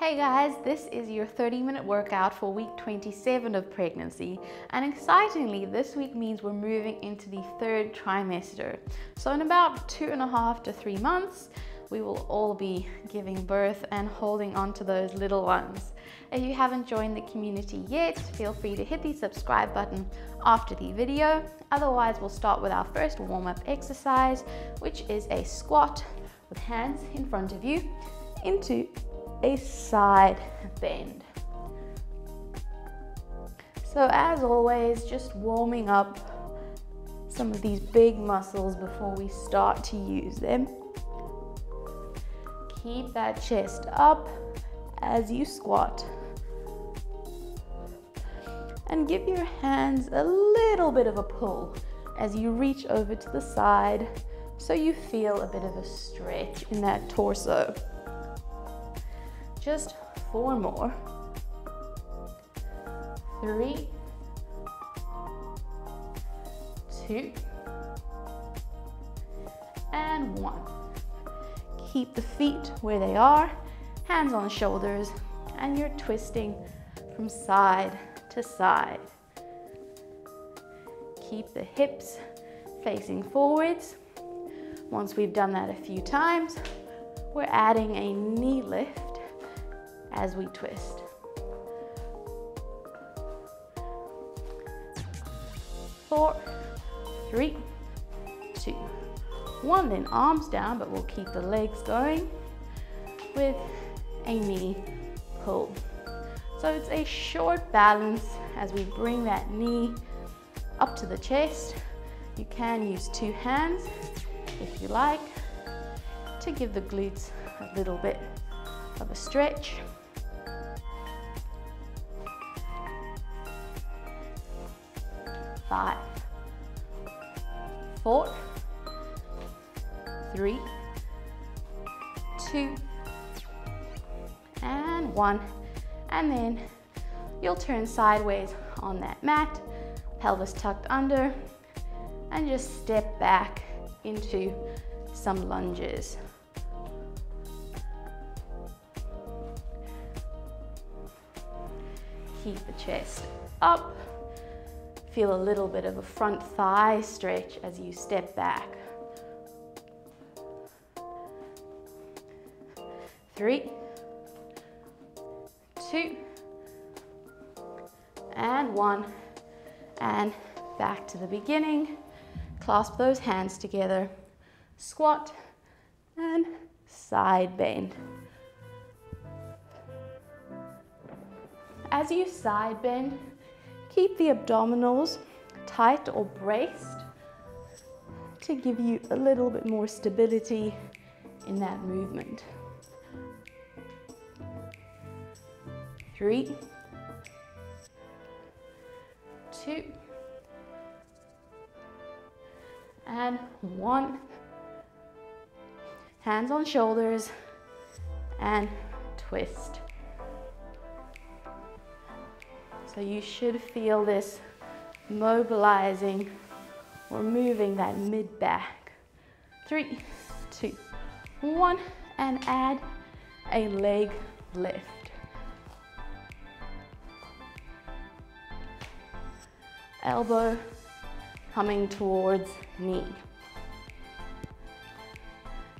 Hey guys, this is your 30-minute workout for week 27 of pregnancy, and excitingly this week means we're moving into the third trimester. So in about 2.5 to 3 months we will all be giving birth and holding on to those little ones. If you haven't joined the community yet, feel free to hit the subscribe button after the video. Otherwise we'll start with our first warm-up exercise, which is a squat with hands in front of you into a side bend. So as always, just warming up some of these big muscles before we start to use them. Keep that chest up as you squat. And give your hands a little bit of a pull as you reach over to the side so you feel a bit of a stretch in that torso. Just 4 more. 3, 2, and 1. Keep the feet where they are, hands on shoulders, and you're twisting from side to side. Keep the hips facing forwards. Once we've done that a few times, we're adding a knee lift as we twist. 4, 3, 2, 1. Then arms down, but we'll keep the legs going with a knee pull. So it's a short balance as we bring that knee up to the chest. You can use 2 hands if you like to give the glutes a little bit of a stretch. 5, 4, 3, 2, and 1. And then you'll turn sideways on that mat, pelvis tucked under, and just step back into some lunges. Keep the chest up. Feel a little bit of a front thigh stretch as you step back. 3, 2, and 1. And back to the beginning. Clasp those hands together. Squat and side bend. As you side bend, keep the abdominals tight or braced to give you a little bit more stability in that movement. 3, 2, and 1. Hands on shoulders and twist. So you should feel this mobilizing or moving that mid back. 3, 2, 1, and add a leg lift. Elbow coming towards knee.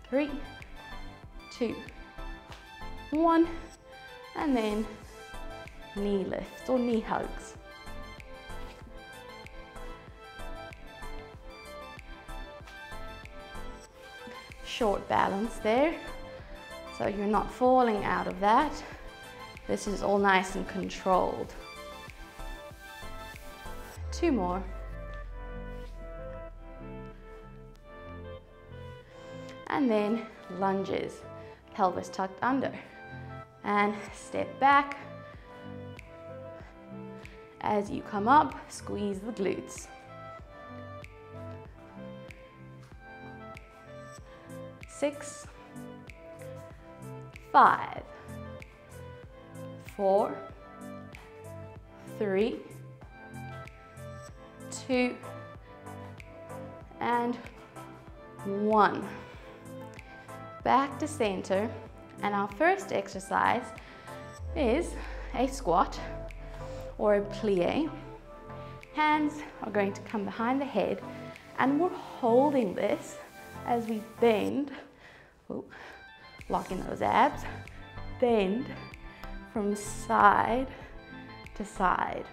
3, 2, 1, and then knee lifts or knee hugs. Short balance there, so you're not falling out of that. This is all nice and controlled. 2 more. And then lunges, pelvis tucked under, and step back. As you come up, squeeze the glutes. 6, 5, 4, 3, 2, and 1. Back to center, and our first exercise is a squat or a plie. Hands are going to come behind the head, and we're holding this as we bend, locking those abs, bend from side to side.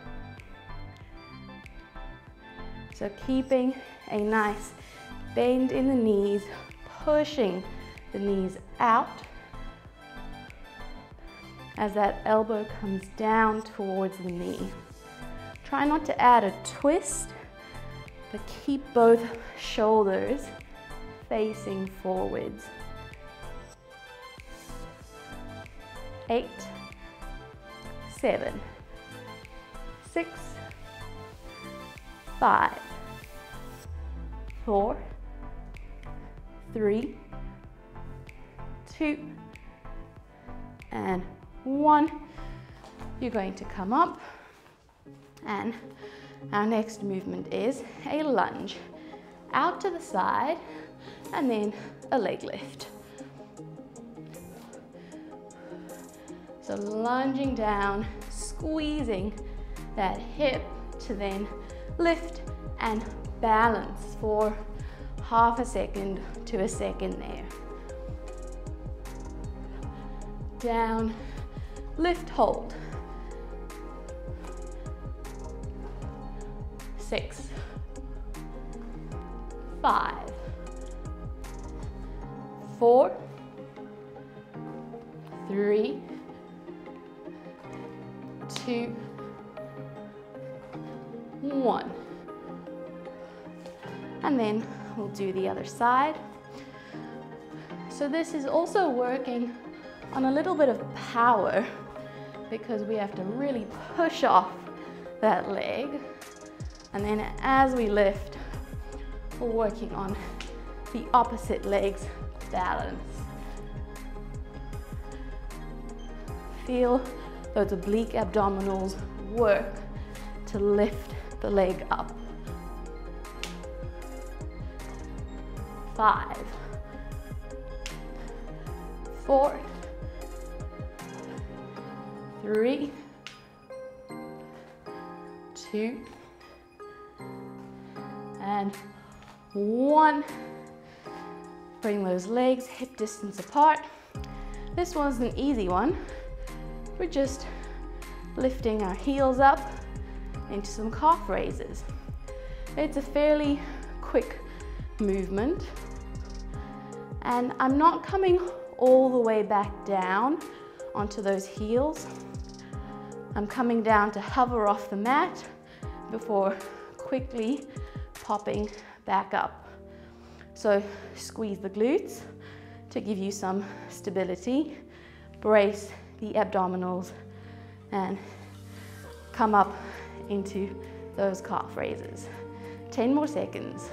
So keeping a nice bend in the knees, pushing the knees out as that elbow comes down towards the knee. Try not to add a twist, but keep both shoulders facing forwards. 8, 7, 6, 5, 4, 3, 2, and 1. You're going to come up, and our next movement is a lunge. Out to the side, and then a leg lift. So lunging down, squeezing that hip to then lift and balance for half a second to a second there. Down, lift, hold. 6, 5, 4, 3, 2, 1. And then we'll do the other side. So this is also working on a little bit of power because we have to really push off that leg. And then as we lift, we're working on the opposite leg's balance. Feel those oblique abdominals work to lift the leg up. 5, 4, 3, 2, and 1. Bring those legs hip distance apart. This one's an easy one. We're just lifting our heels up into some calf raises. It's a fairly quick movement, and I'm not coming all the way back down onto those heels. I'm coming down to hover off the mat before quickly popping back up. So squeeze the glutes to give you some stability, brace the abdominals, and come up into those calf raises. 10 more seconds.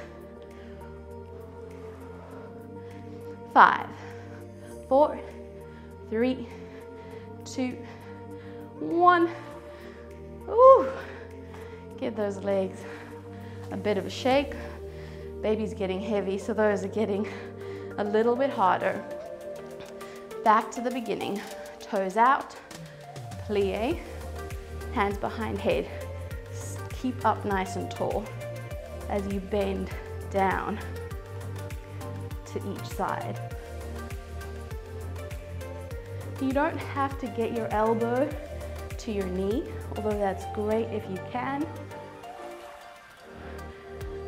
5, 4, 3, 2, 1. Ooh. Give those legs a bit of a shake. Baby's getting heavy, so those are getting a little bit harder. Back to the beginning. Toes out, plie, hands behind head. Keep up nice and tall as you bend down to each side. You don't have to get your elbow to your knee, although that's great if you can.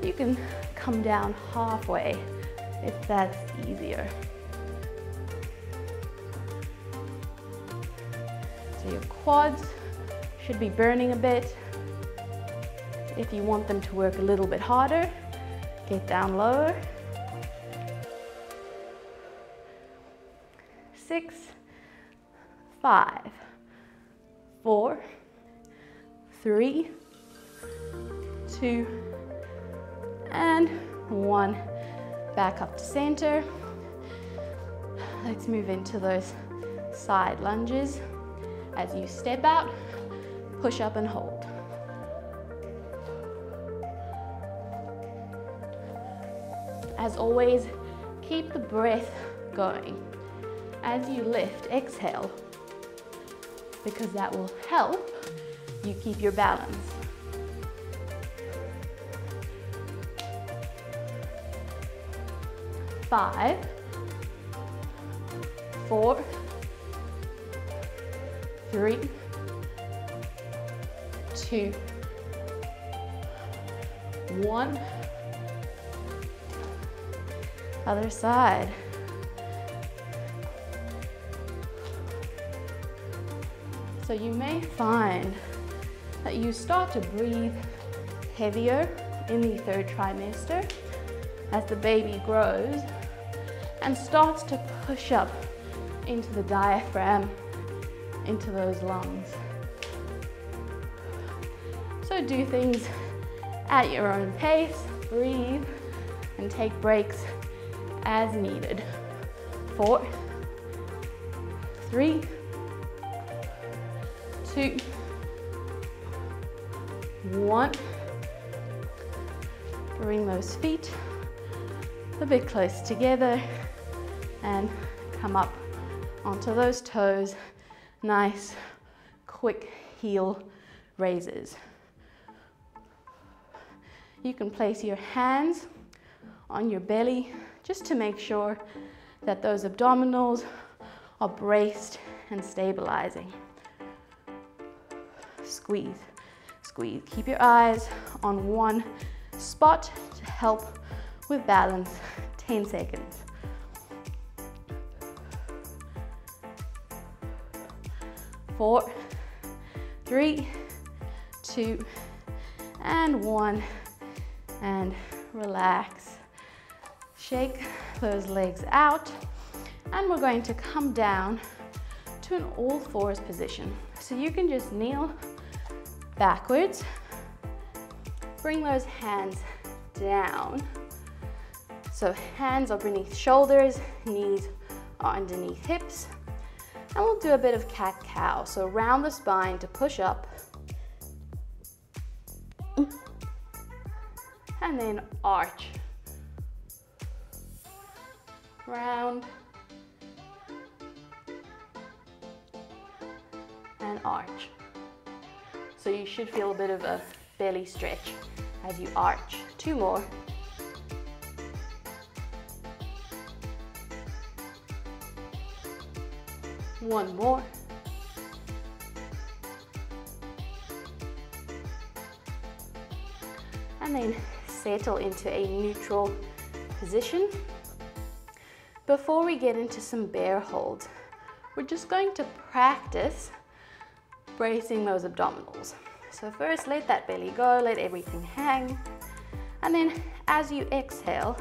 You can come down halfway if that's easier. So your quads should be burning a bit. If you want them to work a little bit harder, get down lower. 6, 5, 4, 3, 2, and 1. Back up to center. Let's move into those side lunges. As you step out, push up and hold. As always, keep the breath going. As you lift, exhale. because that will help you keep your balance. Five, 4, 3, 2, 1. Other side. So you may find that you start to breathe heavier in the third trimester as the baby grows and starts to push up into the diaphragm, into those lungs. So do things at your own pace, breathe, and take breaks as needed. 4, 3, 2, 1. Bring those feet a bit close together and come up onto those toes. Nice, quick heel raises. You can place your hands on your belly just to make sure that those abdominals are braced and stabilizing. Squeeze, squeeze. Keep your eyes on one spot to help with balance. 10 seconds. 4, 3, 2, and 1. And relax. Shake those legs out. And we're going to come down to an all fours position. So you can just kneel backwards. Bring those hands down. So hands are beneath shoulders, knees are underneath hips. And we'll do a bit of cat-cow. So round the spine to push up. And then arch. Round. And arch. So you should feel a bit of a belly stretch as you arch. 2 more. One more. And then settle into a neutral position. Before we get into some bear holds, we're just going to practice bracing those abdominals. So first, let that belly go, let everything hang. And then as you exhale,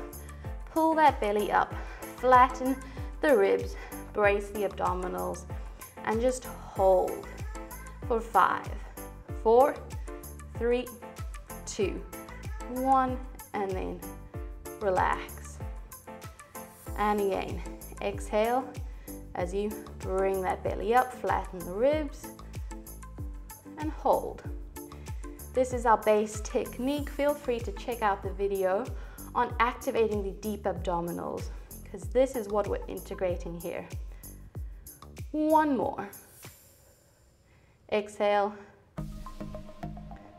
pull that belly up, flatten the ribs, brace the abdominals, and just hold for 5, 4, 3, 2, 1, and then relax. And again, exhale as you bring that belly up, flatten the ribs, and hold. This is our base technique. Feel free to check out the video on activating the deep abdominals, because this is what we're integrating here. 1 more. Exhale.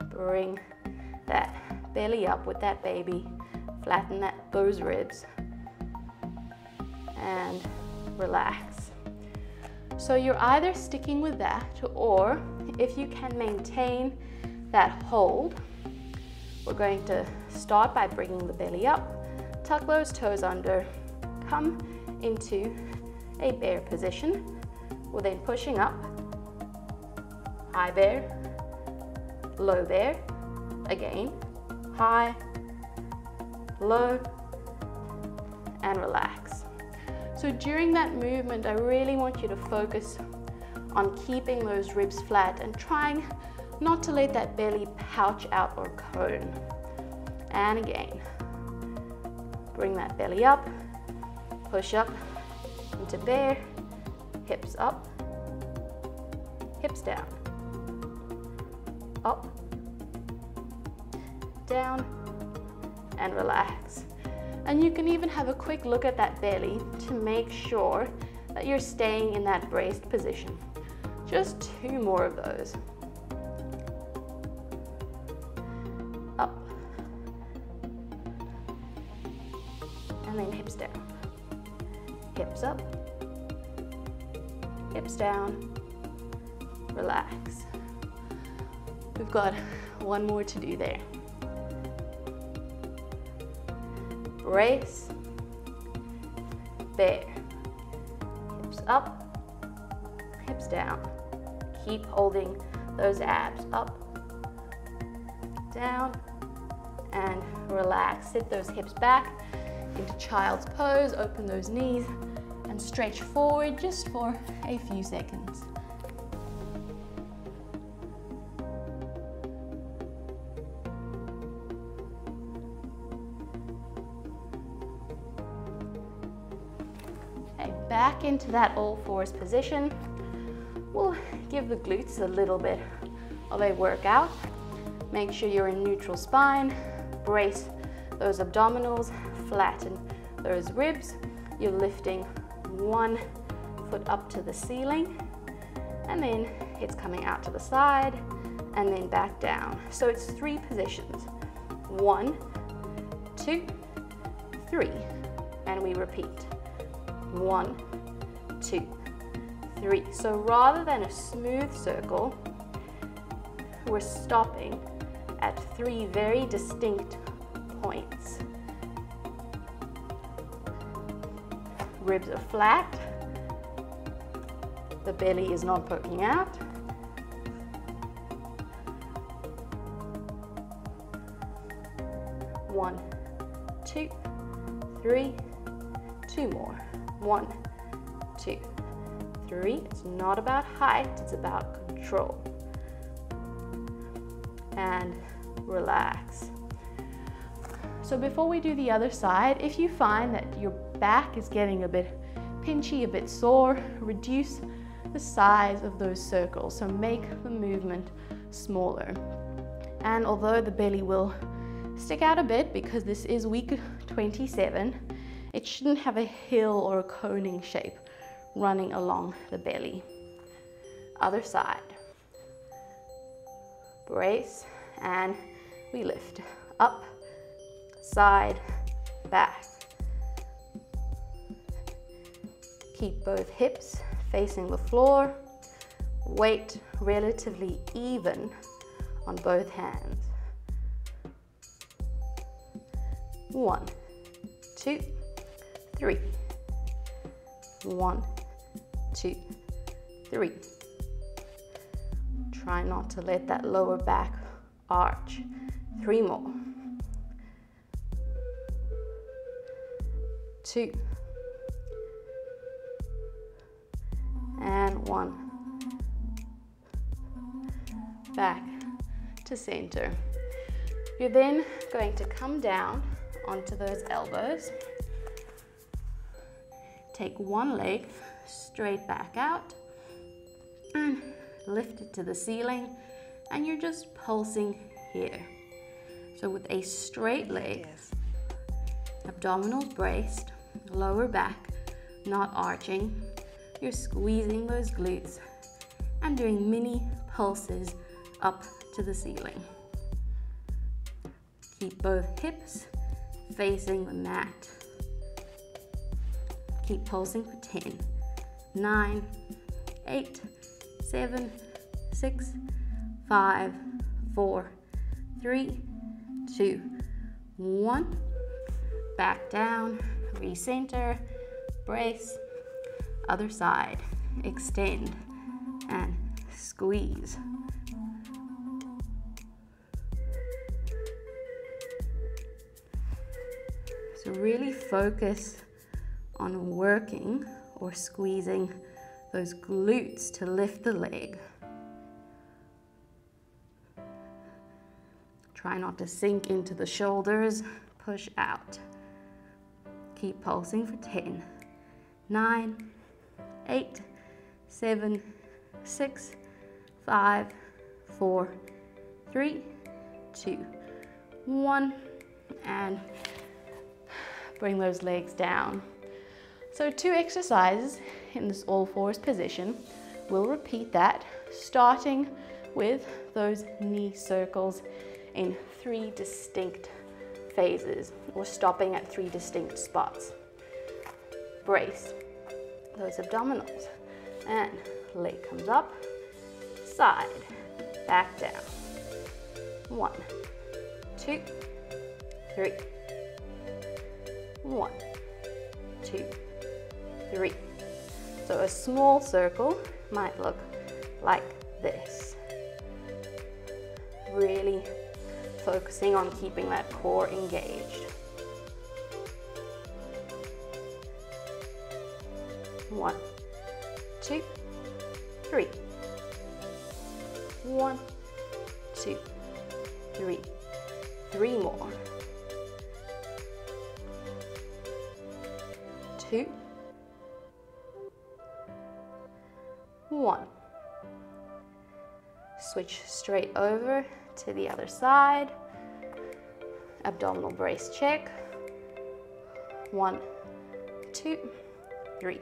Bring that belly up with that baby. Flatten those ribs. And relax. So you're either sticking with that, or if you can maintain that hold, we're going to start by bringing the belly up, tuck those toes under, come into a bear position. We're then pushing up, high bear, low bear, again, high, low, and relax. So during that movement, I really want you to focus on keeping those ribs flat and trying not to let that belly pouch out or cone. And again, bring that belly up, push up into bear, hips up, hips down, up, down, and relax. And you can even have a quick look at that belly to make sure that you're staying in that braced position. Just 2 more of those. Up. And then hips down. Hips up. Hips down. Relax. We've got 1 more to do there. Brace. Bear. Hips up. Hips down. Keep holding those abs up, down, and relax. Sit those hips back into child's pose. Open those knees and stretch forward just for a few seconds. Okay, back into that all fours position. We'll give the glutes a little bit of a workout. Make sure you're in neutral spine. Brace those abdominals, flatten those ribs. You're lifting 1 foot up to the ceiling, and then it's coming out to the side, and then back down. So it's 3 positions. 1, 2, 3, and we repeat. 1, 2, 3. So rather than a smooth circle, we're stopping at 3 very distinct points. Ribs are flat. The belly is not poking out. One, 2, 3, 2 more. 1, 2, 3. It's not about height, it's about control. And relax. So before we do the other side, if you find that your back is getting a bit pinchy, a bit sore, reduce the size of those circles. So make the movement smaller. And although the belly will stick out a bit because this is week 27, it shouldn't have a hill or a coning shape running along the belly. Other side. Brace, and we lift. Up, side, back. Keep both hips facing the floor. Weight relatively even on both hands. 1, 2, 3. 1, 2, 3. Try not to let that lower back arch. 3 more. 2. And 1. Back to center. You're then going to come down onto those elbows. Take one leg straight back out and lift it to the ceiling, and you're just pulsing here. So with a straight leg, abdominals braced, lower back not arching, you're squeezing those glutes and doing mini pulses up to the ceiling. Keep both hips facing the mat. Keep pulsing for 10, 9, 8, 7, 6, 5, 4, 3, 2, 1. Back down, recenter, brace, other side, extend and squeeze. So really focus on working or squeezing those glutes to lift the leg. Try not to sink into the shoulders, push out. Keep pulsing for 10, 9, 8, 7, 6, 5, 4, 3, 2, 1, and bring those legs down. So 2 exercises in this all fours position. We'll repeat that, starting with those knee circles in 3 distinct phases, or stopping at 3 distinct spots. Brace those abdominals, and leg comes up, side, back down. 1, 2, 3. 1, 2, 3. So a small circle might look like this. Really focusing on keeping that core engaged. 1, 2, 3. 1, 2, 3. 3 more. 2, 1. Switch straight over to the other side. Abdominal brace check. 1, 2, 3.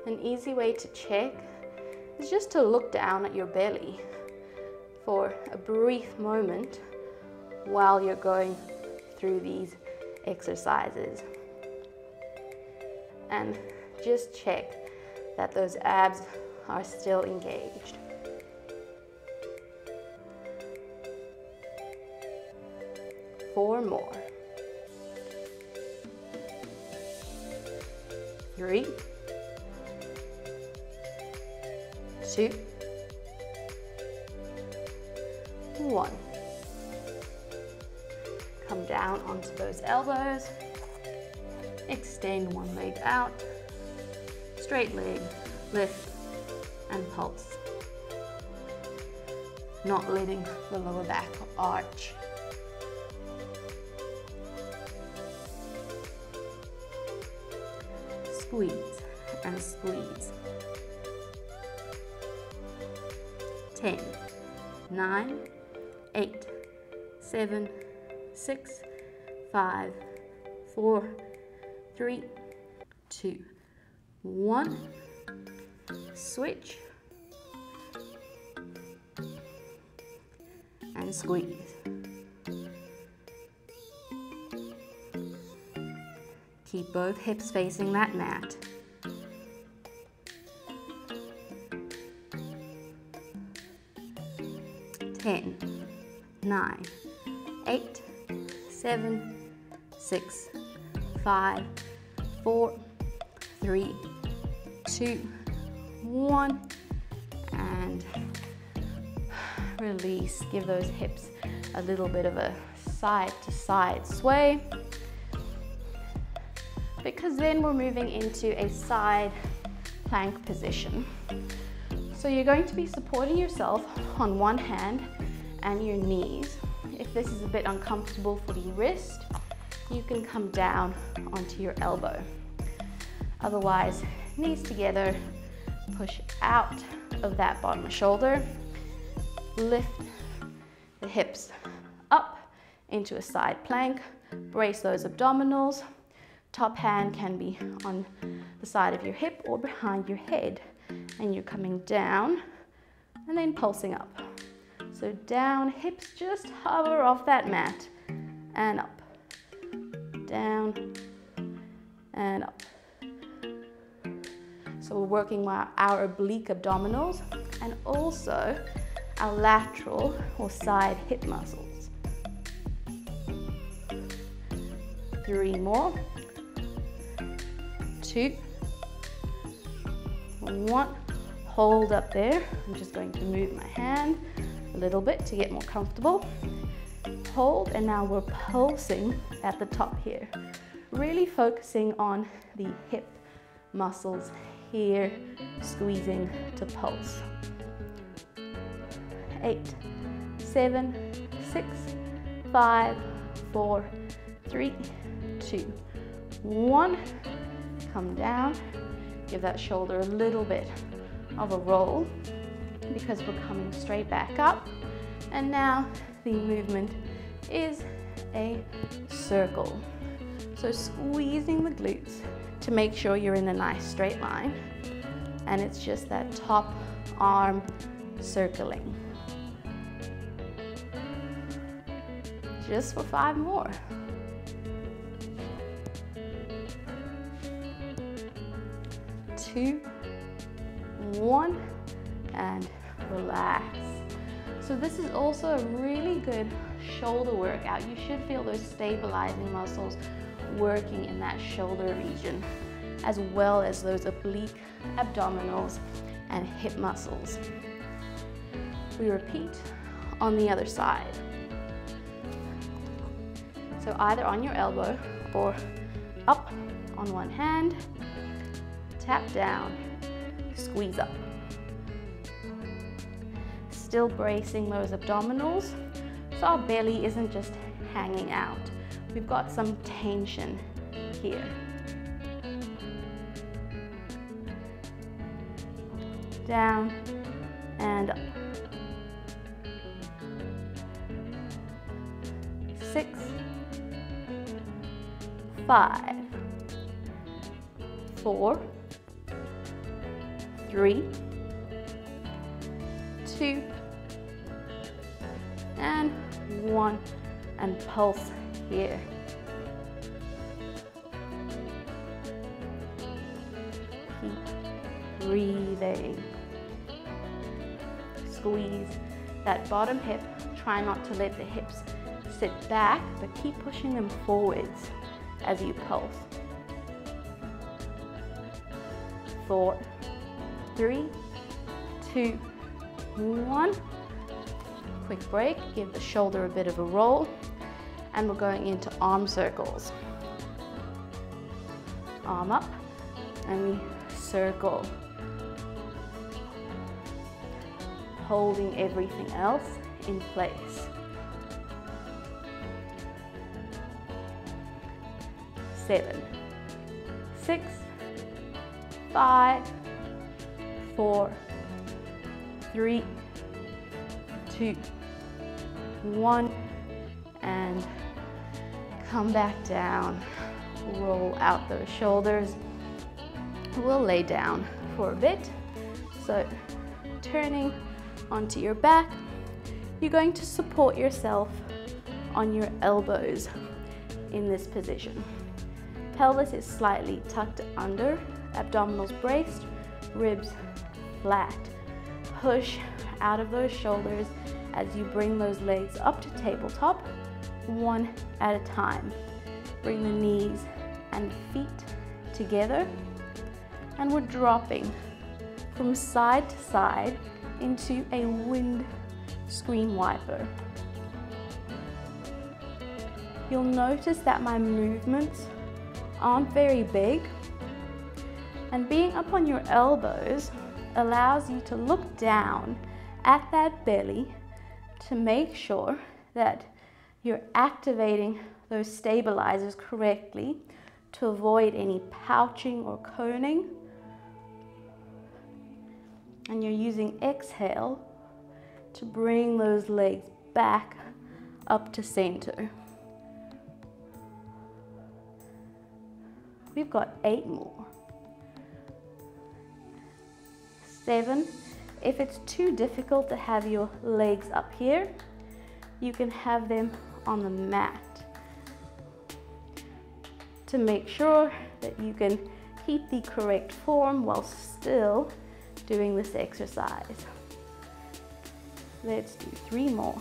An easy way to check is just to look down at your belly for a brief moment while you're going through these exercises. And just check that those abs are still engaged. Four more. 3, 2, 1. Come down onto those elbows. Extend one leg out. Straight leg, lift and pulse. Not letting the lower back arch. Squeeze and squeeze. 10, 9, 8, 7, 6, 5, 4, 3, 2, 1. Switch and squeeze. Keep both hips facing that mat. Ten, 9, 8, 7, 6, 5, 4, 3, 2, 1, and release. Give those hips a little bit of a side to side sway, because then we're moving into a side plank position. So you're going to be supporting yourself on one hand and your knees. If this is a bit uncomfortable for the wrist, you can come down onto your elbow. Otherwise, knees together, push out of that bottom shoulder, lift the hips up into a side plank, brace those abdominals. Top hand can be on the side of your hip or behind your head, and you're coming down and then pulsing up. So down, hips just hover off that mat, and up, down, and up. So we're working our oblique abdominals and also our lateral or side hip muscles. 3 more. 2, 1. Hold up there. I'm just going to move my hand a little bit to get more comfortable. Hold, and now we're pulsing at the top here. Really focusing on the hip muscles here, squeezing to pulse. 8, 7, 6, 5, 4, 3, 2, 1. Come down. Give that shoulder a little bit of a roll because we're coming straight back up. And now the movement is a circle. So squeezing the glutes, to make sure you're in a nice straight line. And it's just that top arm circling. Just for 5 more. 2, 1, and relax. So this is also a really good shoulder workout. You should feel those stabilizing muscles working in that shoulder region, as well as those oblique abdominals and hip muscles. We repeat on the other side. So either on your elbow or up on one hand, tap down, squeeze up. Still bracing those abdominals so our belly isn't just hanging out. We've got some tension here. Down and up. 6, 5, 4, 3, 2, and 1, and pulse here. Keep breathing. Squeeze that bottom hip. Try not to let the hips sit back, but keep pushing them forwards as you pulse. 4, 3, 2, 1. Quick break, give the shoulder a bit of a roll, and we're going into arm circles. Arm up, and we circle. Holding everything else in place. 7, 6, 5, 4, 3, 2, 1, and come back down. Roll out those shoulders. We'll lay down for a bit. So turning onto your back, you're going to support yourself on your elbows in this position. Pelvis is slightly tucked under, abdominals braced, ribs flat. Push out of those shoulders as you bring those legs up to tabletop, one at a time. Bring the knees and feet together, and we're dropping from side to side into a wind screen wiper. You'll notice that my movements aren't very big, and being up on your elbows allows you to look down at that belly to make sure that you're activating those stabilizers correctly to avoid any pouching or coning. And you're using exhale to bring those legs back up to center. We've got 8 more. 7. If it's too difficult to have your legs up here, you can have them on the mat to make sure that you can keep the correct form while still doing this exercise. Let's do 3 more.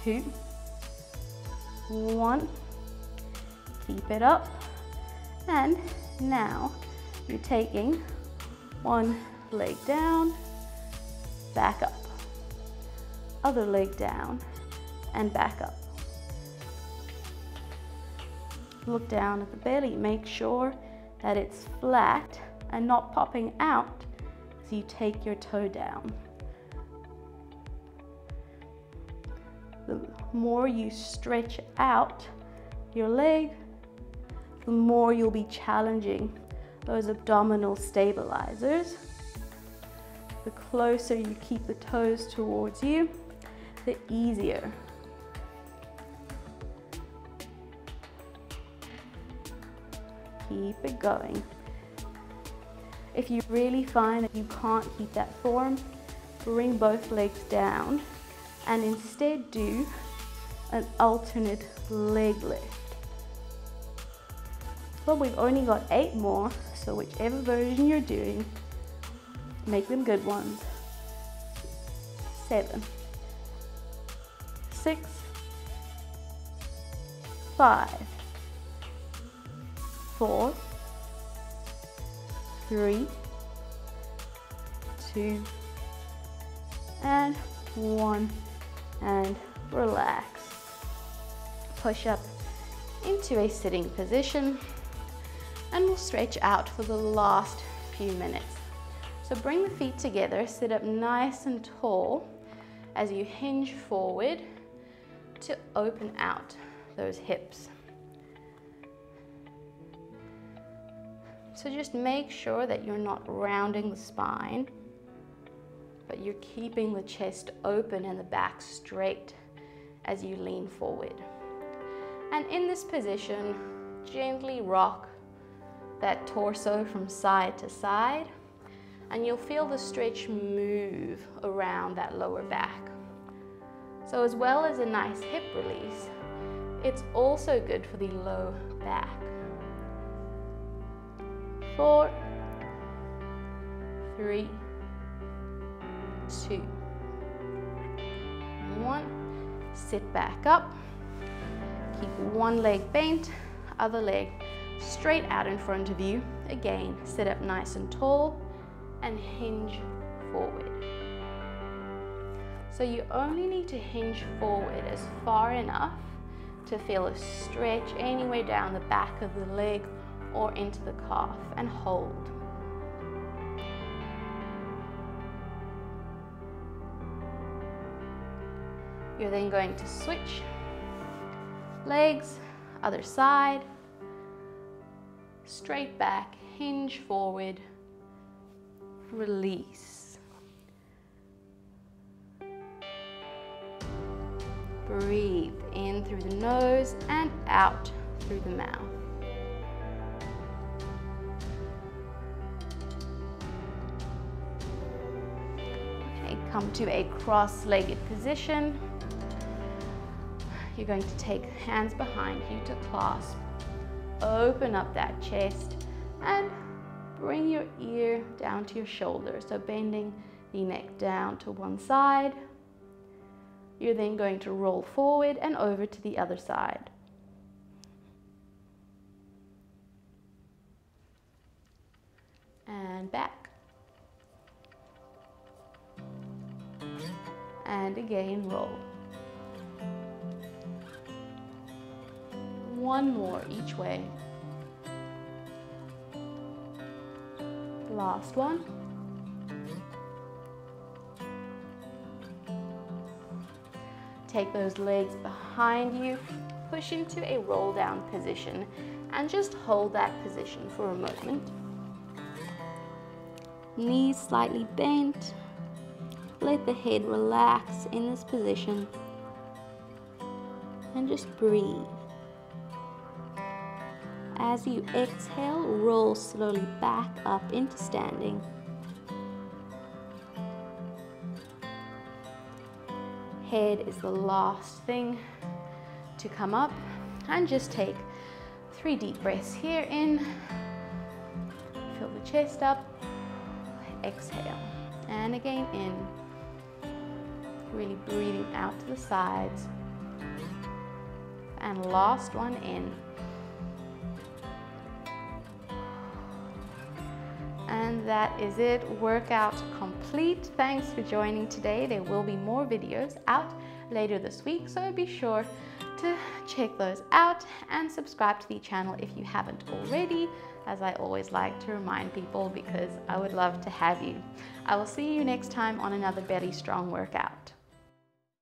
2, 1. Keep it up. And now you're taking one leg down, back up. Other leg down and back up. Look down at the belly. Make sure that it's flat and not popping out as you take your toe down. The more you stretch out your leg, the more you'll be challenging those abdominal stabilizers. The closer you keep the toes towards you, the easier. keep it going. If you really find that you can't keep that form, bring both legs down and instead do an alternate leg lift. Well, we've only got 8 more, so whichever version you're doing, make them good ones. 7, 6, 5, 4, 3, 2, and 1, and relax. Push up into a sitting position, and we'll stretch out for the last few minutes. So bring the feet together, sit up nice and tall as you hinge forward to open out those hips. So just make sure that you're not rounding the spine, but you're keeping the chest open and the back straight as you lean forward. And in this position, gently rock that torso from side to side, and you'll feel the stretch move around that lower back. So as well as a nice hip release, it's also good for the low back. 4, 3, 2, 1. Sit back up. Keep one leg bent, other leg straight out in front of you. Again, sit up nice and tall and hinge forward. So you only need to hinge forward as far enough to feel a stretch anywhere down the back of the leg or into the calf, and hold. You're then going to switch legs, other side, straight back, hinge forward, release. Breathe in through the nose and out through the mouth. Okay, come to a cross-legged position. You're going to take hands behind you to clasp. Open up that chest and bring your ear down to your shoulder. So bending the neck down to one side. You're then going to roll forward and over to the other side. And back. And again, roll. One more each way. Last one. Take those legs behind you, push into a roll down position, and just hold that position for a moment. Knees slightly bent. Let the head relax in this position. And just breathe. As you exhale, roll slowly back up into standing. Head is the last thing to come up, and just take 3 deep breaths here in. Fill the chest up. Exhale. And again in. Really breathing out to the sides. And last one in. And that is it. Workout complete. Thanks for joining today. There will be more videos out later this week, so be sure to check those out and subscribe to the channel if you haven't already, as I always like to remind people, because I would love to have you. I will see you next time on another Belly Strong workout.